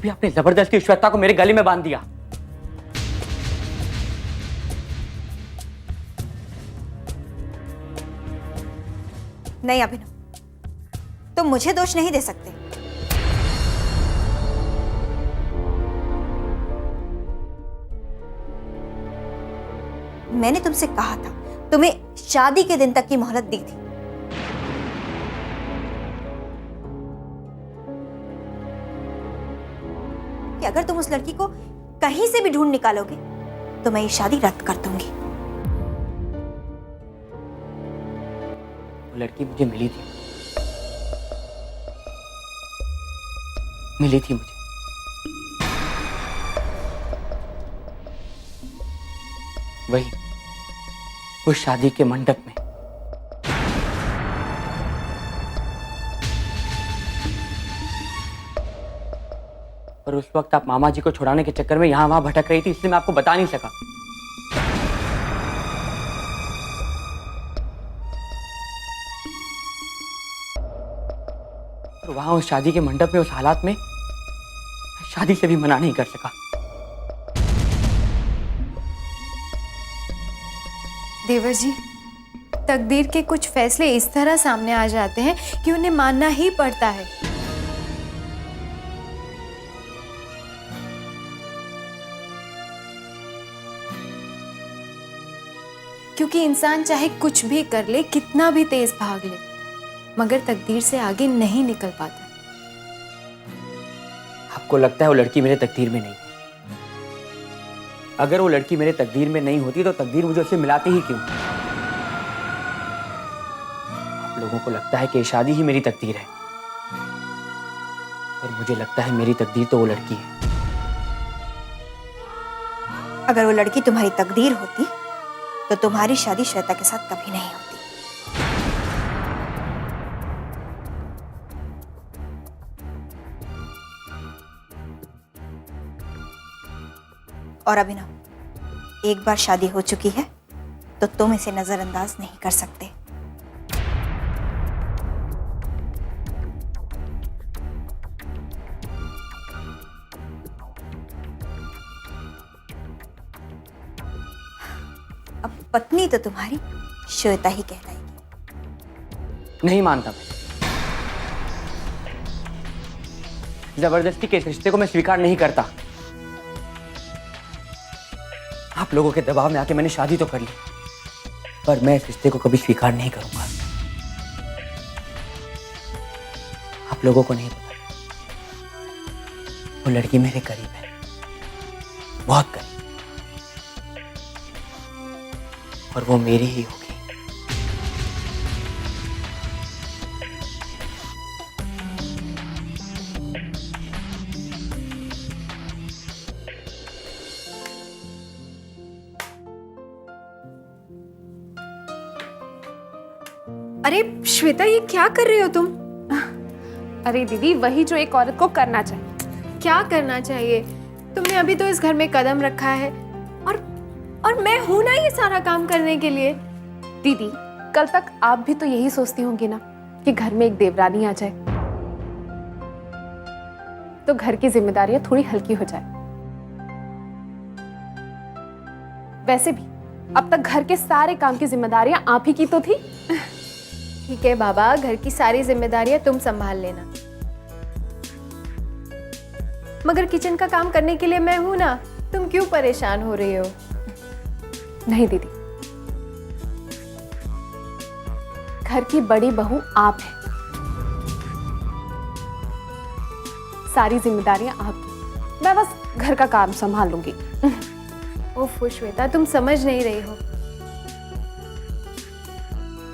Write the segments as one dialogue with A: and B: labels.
A: भी आपने जबरदस्ती श्वेता को मेरे गले में बांध दिया।
B: नहीं अभिनव, तुम मुझे दोष नहीं दे सकते। मैंने तुमसे कहा था, तुम्हें शादी के दिन तक की मोहलत दी थी। कि अगर तुम उस लड़की को कहीं से भी ढूंढ निकालोगे तो मैं ये शादी रद्द कर दूंगी।
A: वो लड़की मुझे मिली थी, मिली थी मुझे। वही उस शादी के मंडप में। पर उस वक्त आप मामा जी को छुड़ाने के चक्कर में यहां वहां भटक रही थी, इसलिए मैं आपको बता नहीं सका। और वहां उस शादी के मंडप में, उस हालात में शादी से भी मना नहीं कर सका।
C: देवर जी, तकदीर के कुछ फैसले इस तरह सामने आ जाते हैं कि उन्हें मानना ही पड़ता है। क्योंकि इंसान चाहे कुछ भी कर ले, कितना भी तेज भाग ले, मगर तकदीर से आगे नहीं निकल पाता।
A: आपको लगता है वो लड़की मेरे तकदीर में नहीं है? अगर वो लड़की मेरे तकदीर में नहीं होती तो तकदीर मुझे उससे मिलाती ही क्यों? आप लोगों को लगता है कि शादी ही मेरी तकदीर है, पर मुझे लगता है मेरी तकदीर तो वो लड़की है।
B: अगर वो लड़की तुम्हारी तकदीर होती तो तुम्हारी शादी श्वेता के साथ कभी नहीं होती। और अभिनव, एक बार शादी हो चुकी है तो तुम इसे नजरअंदाज नहीं कर सकते। अब पत्नी तो तुम्हारी श्वेता ही कहलाएगी।
A: नहीं मानता मैं। जबरदस्ती के इस रिश्ते को मैं स्वीकार नहीं करता। आप लोगों के दबाव में आके मैंने शादी तो कर ली, पर मैं इस रिश्ते को कभी स्वीकार नहीं करूंगा। आप लोगों को नहीं पता, वो लड़की मेरे करीब है, बहुत करीब, और वो मेरी ही होगी।
C: अरे श्वेता, ये क्या कर रहे हो तुम?
D: अरे दीदी, वही जो एक औरत को करना चाहिए।
C: क्या करना चाहिए? तुमने अभी तो इस घर में कदम रखा है, और मैं हूं ना ये सारा काम करने के लिए।
D: दीदी, कल तक आप भी तो यही सोचती होंगी ना कि घर में एक देवरानी आ जाए तो घर की जिम्मेदारियां थोड़ी हल्की हो जाए। वैसे भी अब तक घर के सारे काम की जिम्मेदारियां आप ही की तो थी।
C: ठीक है बाबा, घर की सारी जिम्मेदारियां तुम संभाल लेना, मगर किचन का काम करने के लिए मैं हूं ना। तुम क्यों परेशान हो रही हो?
D: नहीं दीदी, घर की बड़ी बहू आप हैं, सारी जिम्मेदारियां आपकी, मैं बस घर का काम संभाल लूंगी।
C: ओफ श्वेता, तुम समझ नहीं रही हो।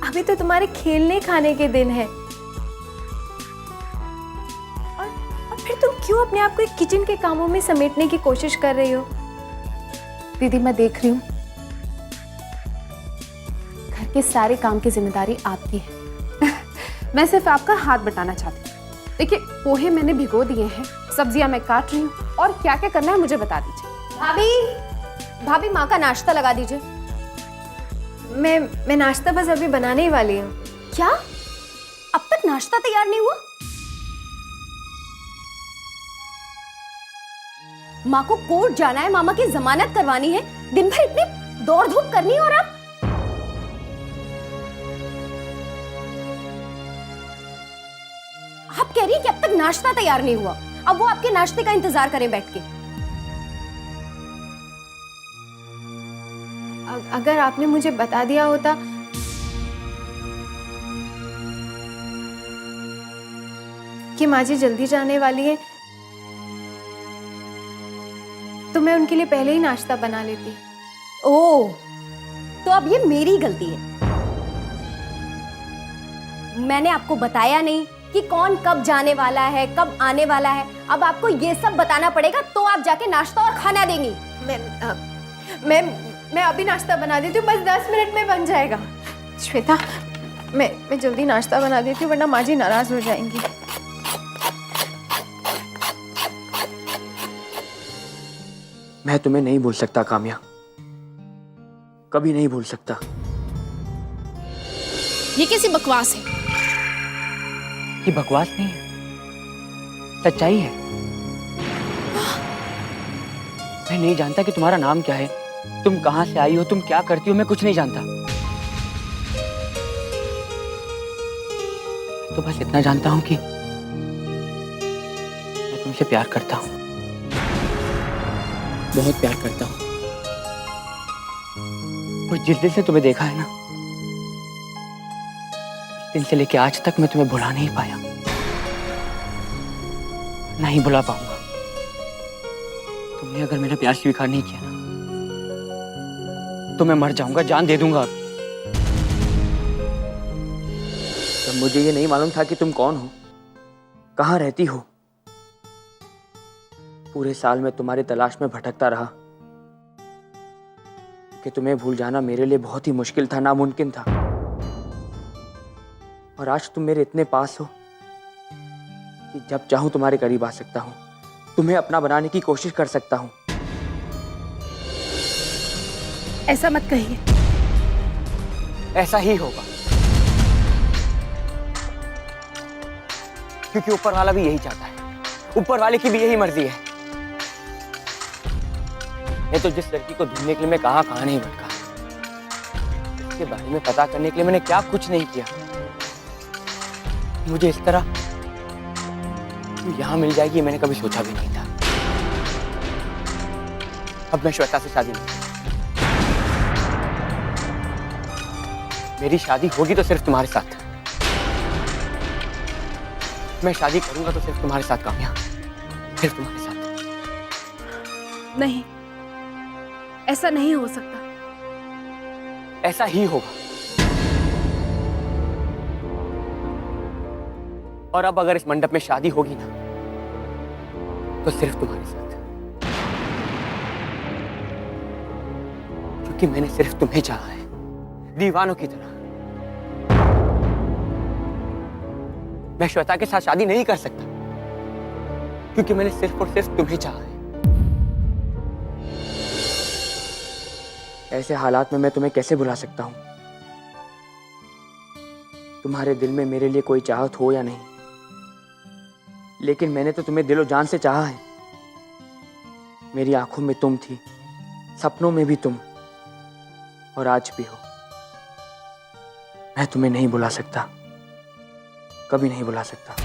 C: अभी तो तुम्हारे खेलने खाने के दिन है, और फिर तुम क्यों अपने आप को एक किचन के कामों में समेटने की कोशिश कर रही हो?
D: दीदी, मैं देख रही हूँ घर के सारे काम की जिम्मेदारी आपकी है। मैं सिर्फ आपका हाथ बटाना चाहती हूँ। देखिए, पोहे मैंने भिगो दिए हैं, सब्जियां मैं काट रही हूँ, और क्या क्या करना है मुझे बता दीजिए।
C: भाभी माँ का नाश्ता लगा दीजिए। मैं नाश्ता बस अभी बनाने ही वाली हूँ।
E: क्या? अब तक नाश्ता तैयार नहीं हुआ? माँ को कोर्ट जाना है, मामा की जमानत करवानी है, दिन भर इतनी दौड़ धूप करनी है। और आप कह रही है कि अब तक नाश्ता तैयार नहीं हुआ, अब वो आपके नाश्ते का इंतजार करें बैठ के।
C: अगर आपने मुझे बता दिया होता कि माँ जी जल्दी जाने वाली है, तो मैं उनके लिए पहले ही नाश्ता बना लेती।
E: ओह, तो अब ये मेरी गलती है। मैंने आपको बताया नहीं कि कौन कब जाने वाला है, कब आने वाला है। अब आपको ये सब बताना पड़ेगा, तो आप जाके नाश्ता और खाना देंगी।
C: मैं अभी नाश्ता बना देती हूँ, बस 10 मिनट में बन जाएगा। श्वेता, मैं जल्दी नाश्ता बना देती हूँ, वरना माँ जी नाराज हो जाएंगी।
A: मैं तुम्हें नहीं भूल सकता काम्या, कभी नहीं भूल सकता।
F: ये कैसी बकवास है?
A: ये बकवास नहीं है, सच्चाई है। मैं नहीं जानता कि तुम्हारा नाम क्या है, तुम कहां से आई हो, तुम क्या करती हो, मैं कुछ नहीं जानता। तो बस इतना जानता हूं कि मैं तुमसे प्यार करता हूं, बहुत प्यार करता हूं। और जिस दिन से तुम्हें देखा है ना, उस दिन से लेके आज तक मैं तुम्हें भुला नहीं पाया, नहीं भुला पाऊंगा। तुमने अगर मेरा प्यार स्वीकार नहीं किया ना, तो मैं मर जाऊंगा, जान दे दूंगा। जब मुझे ये नहीं मालूम था कि तुम कौन हो, कहां रहती हो, पूरे साल में तुम्हारी तलाश में भटकता रहा कि तुम्हें भूल जाना मेरे लिए बहुत ही मुश्किल था, नामुमकिन था। और आज तुम मेरे इतने पास हो कि जब चाहूं तुम्हारे करीब आ सकता हूं, तुम्हें अपना बनाने की कोशिश कर सकता हूं।
F: ऐसा मत कहिए।
A: ऐसा ही होगा, क्योंकि ऊपर वाला भी यही चाहता है, ऊपर वाले की भी यही मर्जी है। मैं तो जिस लड़की को ढूंढने के लिए मैं कहां नहीं भटका, इसके बारे में पता करने के लिए मैंने क्या कुछ नहीं किया। मुझे इस तरह यहां मिल जाएगी मैंने कभी सोचा भी नहीं था। अब मैं श्वेता से शादी नहीं, मेरी शादी होगी तो सिर्फ तुम्हारे साथ। मैं शादी करूंगा तो सिर्फ तुम्हारे साथ काम्या, सिर्फ तुम्हारे साथ।
F: नहीं, ऐसा नहीं हो सकता।
A: ऐसा ही होगा। और अब अगर इस मंडप में शादी होगी ना, तो सिर्फ तुम्हारे साथ, क्योंकि मैंने सिर्फ तुम्हें चाहा है, दीवानों की तरह। मैं श्वेता के साथ शादी नहीं कर सकता, क्योंकि मैंने सिर्फ और सिर्फ तुम्हें चाहा है। ऐसे हालात में मैं तुम्हें कैसे भुला सकता हूं? तुम्हारे दिल में मेरे लिए कोई चाहत हो या नहीं, लेकिन मैंने तो तुम्हें दिलो जान से चाहा है। मेरी आंखों में तुम थी, सपनों में भी तुम, और आज भी हो। मैं तुम्हें नहीं भुला सकता, कभी नहीं भुला सकता।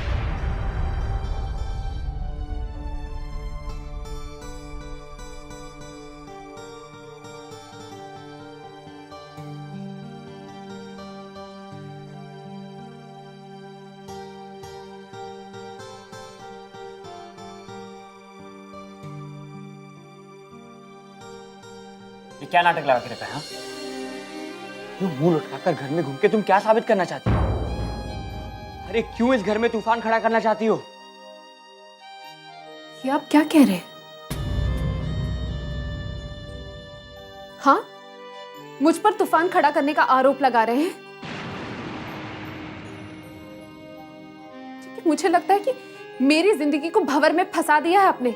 A: ये क्या नाटक लगा के रखा है? हाँ? क्यों मुंह लुटकाकर घर में घूम के तुम क्या साबित करना चाहती हो? अरे क्यों इस घर में तूफान खड़ा करना चाहती हो?
D: ये आप क्या कह रहे हैं? हाँ, मुझ पर तूफान खड़ा करने का आरोप लगा रहे हैं। मुझे लगता है कि मेरी जिंदगी को भंवर में फंसा दिया है आपने।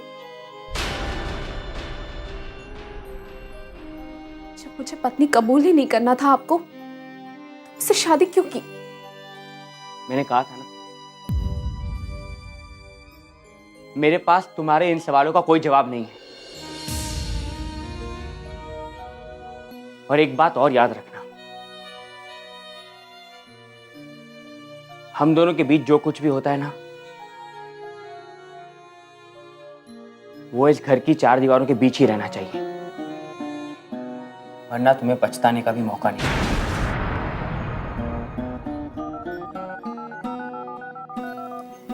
D: जब मुझे पत्नी कबूल ही नहीं करना था आपको, तो मुझसे शादी क्यों की?
A: मैंने कहा था ना, मेरे पास तुम्हारे इन सवालों का कोई जवाब नहीं है। और एक बात और याद रखना, हम दोनों के बीच जो कुछ भी होता है ना, वो इस घर की 4 दीवारों के बीच ही रहना चाहिए, वरना तुम्हें पछताने का भी मौका नहीं।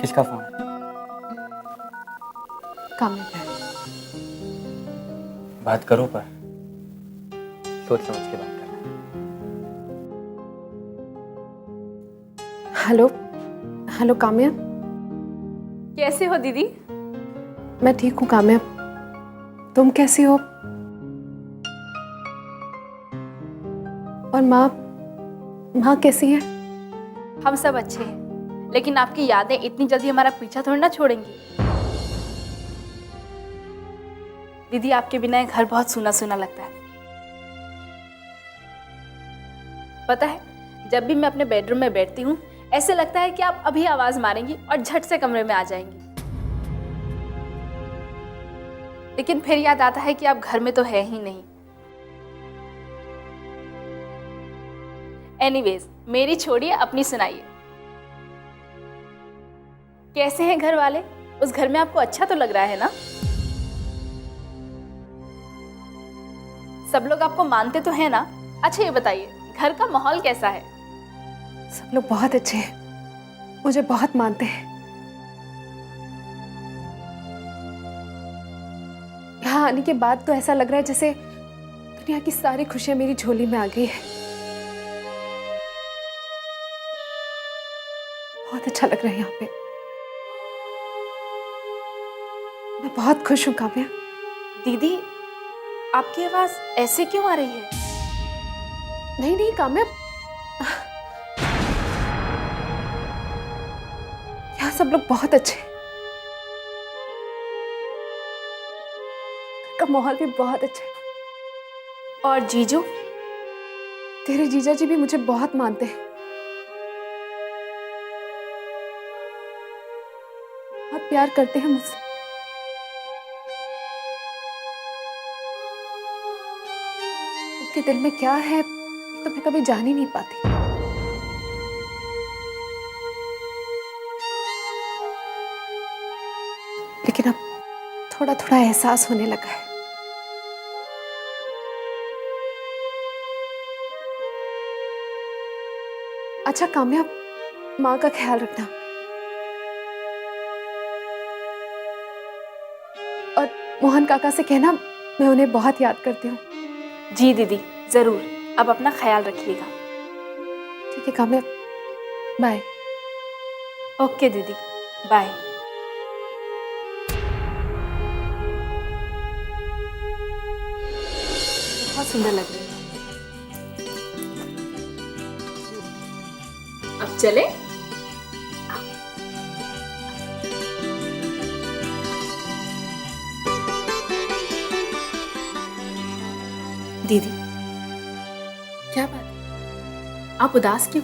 A: किसका फोन है?
D: काम्या का है।
A: बात करो पर सोच समझ के बात करना।
D: Hello hello Kamya.
E: कैसे हो दीदी?
D: मैं ठीक हूँ काम्या, तुम कैसी हो? और माँ कैसी है?
G: हम सब अच्छे हैं, लेकिन आपकी यादें इतनी जल्दी हमारा पीछा थोड़ी ना छोड़ेंगी। दीदी, आपके बिना ये घर बहुत सूना सूना लगता है। पता है, जब भी मैं अपने बेडरूम में बैठती हूँ, ऐसे लगता है कि आप अभी आवाज मारेंगी और झट से कमरे में आ जाएंगी। लेकिन फिर याद आता है कि आप घर में तो है ही नहीं। एनीवेज, मेरी छोड़िए, अपनी सुनाइए। कैसे हैं घर वाले? उस घर में आपको अच्छा तो लग रहा है ना? सब लोग आपको मानते तो हैं ना? अच्छा ये बताइए, घर का माहौल कैसा है?
D: सब लोग बहुत अच्छे हैं, मुझे बहुत मानते हैं। यहाँ आने के बाद तो ऐसा लग रहा है जैसे दुनिया की सारी खुशियां मेरी झोली में आ गई है। बहुत अच्छा लग रहा है यहाँ पे। मैं बहुत खुश हूँ काव्या।
G: दीदी, आपकी आवाज ऐसे क्यों आ रही है?
D: नहीं काम्या, यहाँ सब लोग बहुत अच्छे हैं, घर का माहौल भी बहुत अच्छा है।
G: और जीजू?
D: तेरे जीजा जी भी मुझे बहुत मानते हैं, बहुत प्यार करते हैं मुझसे। उनके दिल में क्या है तो मैं कभी जान ही नहीं पाती। लेकिन अब थोड़ा थोड़ा एहसास होने लगा है। अच्छा काम्या, माँ का ख्याल रखना और मोहन काका से कहना मैं उन्हें बहुत याद करती हूँ।
G: जी दीदी, जरूर। अब अपना ख्याल रखिएगा।
D: ठीक है काम्या, बाय।
G: ओके दीदी, बाय। बहुत सुंदर लग रही है। अब चले? दीदी, क्या बात है? आप उदास क्यों?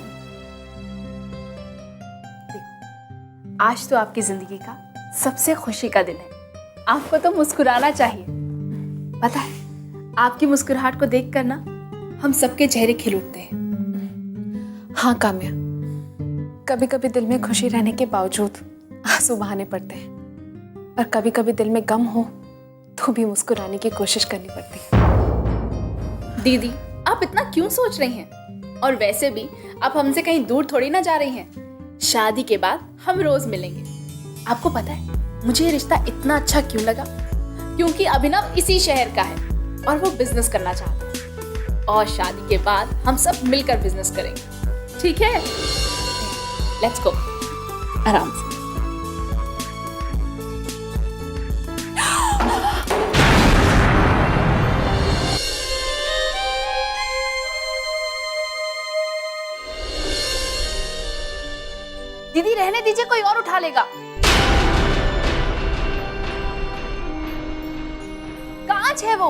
G: देखो, आज तो आपकी जिंदगी का सबसे खुशी का दिन है। आपको तो मुस्कुराना चाहिए। पता है, आपकी मुस्कुराहट को देखकर ना हम सबके चेहरे खिल उठते हैं।
D: हाँ काम्या, कभी कभी दिल में खुशी रहने के बावजूद आंसू बहाने पड़ते हैं, और कभी कभी दिल में गम हो तो भी मुस्कुराने की कोशिश करनी पड़ती है।
G: दीदी, आप इतना क्यों सोच रही हैं? और वैसे भी आप हमसे कहीं दूर थोड़ी ना जा रही हैं। शादी के बाद हम रोज मिलेंगे। आपको पता है मुझे ये रिश्ता इतना अच्छा क्यों लगा? क्योंकि अभिनव इसी शहर का है और वो बिजनेस करना चाहता है, और शादी के बाद हम सब मिलकर बिजनेस करेंगे। ठीक है? लेट्स गो, आराम से। दीदी रहने दीजिए, कोई और उठा लेगा। कांच है वो।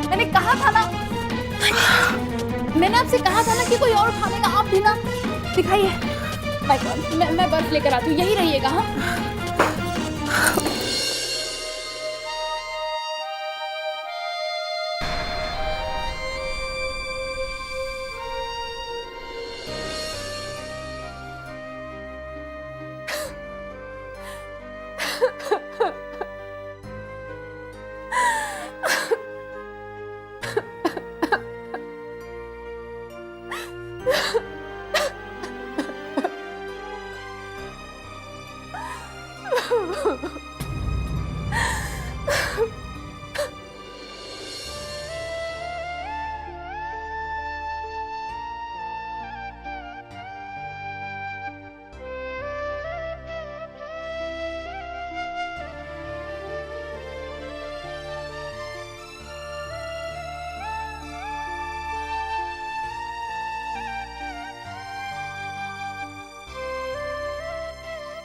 G: मैंने कहा था ना, मैंने आपसे कहा था ना कि कोई और उठा लेगा। आप भी ना दिखाइए। माय गॉड, मैं बर्फ लेकर आती हूँ, यही रहिएगा। हाँ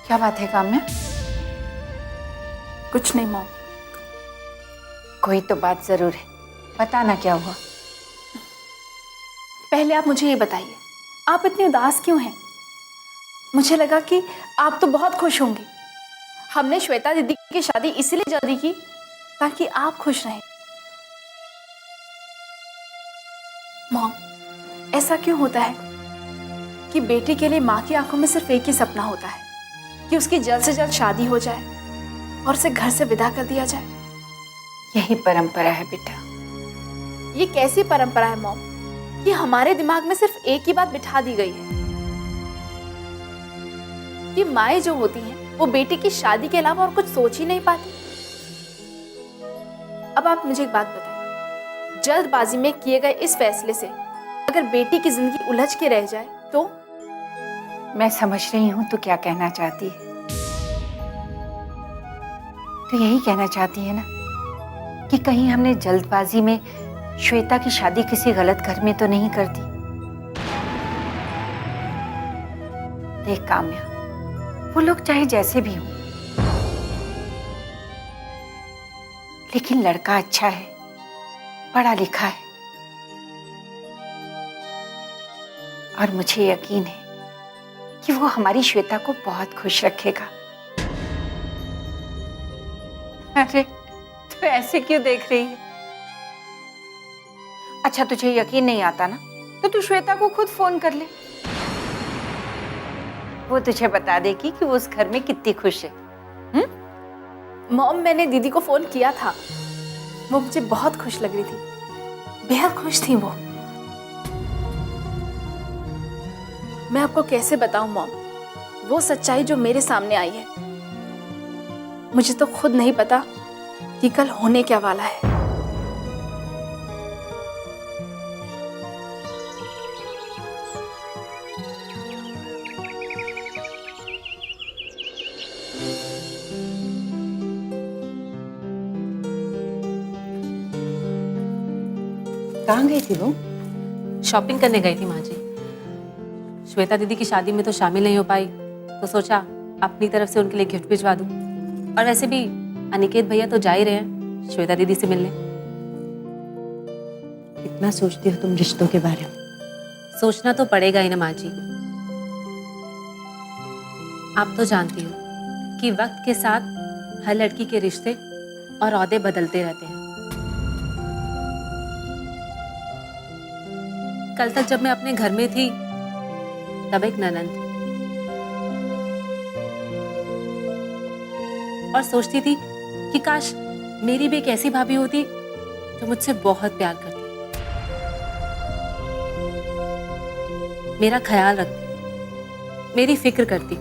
D: क्या बात है काम्या?
G: कुछ नहीं मॉम।
D: कोई तो बात जरूर है, बताना क्या हुआ।
G: पहले आप मुझे ये बताइए, आप इतनी उदास क्यों हैं? मुझे लगा कि आप तो बहुत खुश होंगे। हमने श्वेता दीदी की शादी इसलिए जल्दी की ताकि आप खुश रहें। मॉम, ऐसा क्यों होता है कि बेटी के लिए माँ की आंखों में सिर्फ एक ही सपना होता है कि उसकी जल्द से जल्द शादी हो जाए और उसे घर से विदा कर दिया जाए?
D: यही परंपरा है बेटा।
G: ये कैसी परंपरा है मॉम कि हमारे दिमाग में सिर्फ एक ही बात बिठा दी गई है कि माएँ जो होती हैं वो बेटी की शादी के अलावा और कुछ सोच ही नहीं पाती। अब आप मुझे एक बात बताइए, जल्दबाजी में किए गए इस फैसले से अगर बेटी की जिंदगी उलझ के रह जाए तो?
D: मैं समझ रही हूँ तू क्या कहना चाहती है। तो यही कहना चाहती है ना कि कहीं हमने जल्दबाजी में श्वेता की शादी किसी गलत घर में तो नहीं कर दी। देख काम्या, वो लोग चाहे जैसे भी हों, लेकिन लड़का अच्छा है, पढ़ा लिखा है, और मुझे यकीन है कि वो हमारी श्वेता को बहुत खुश रखेगा। अरे तू ऐसे क्यों देख रही है? अच्छा, तुझे यकीन नहीं आता ना तो तू श्वेता को खुद फोन कर ले, वो तुझे बता देगी कि वो उस घर में कितनी खुश है।
G: मॉम, मैंने दीदी को फोन किया था, वो मुझे बहुत खुश लग रही थी, बेहद खुश थी वो। मैं आपको कैसे बताऊं मॉम, वो सच्चाई जो मेरे सामने आई है, मुझे तो खुद नहीं पता कि कल होने क्या वाला है।
H: कहाँ गई थी वो?
I: शॉपिंग करने गई थी माँ जी। श्वेता दीदी की शादी में तो शामिल नहीं हो पाई, तो सोचा अपनी तरफ से उनके लिए गिफ्ट भिजवा दूं। और वैसे भी अनिकेत भैया तो जा ही रहे हैं श्वेता दीदी से मिलने।
H: इतना सोचती हो तुम रिश्तों के बारे में?
I: सोचना तो पड़ेगा ही ना माँ जी। आप तो जानती हो कि वक्त के साथ हर लड़की के रिश्ते और औहदे बदलते रहते हैं। कल तक जब मैं अपने घर में थी तब एक ननद थी और सोचती थी कि काश मेरी भी एक ऐसी भाभी होती जो मुझसे बहुत प्यार करती, मेरा ख्याल रखती, मेरी फिक्र करती।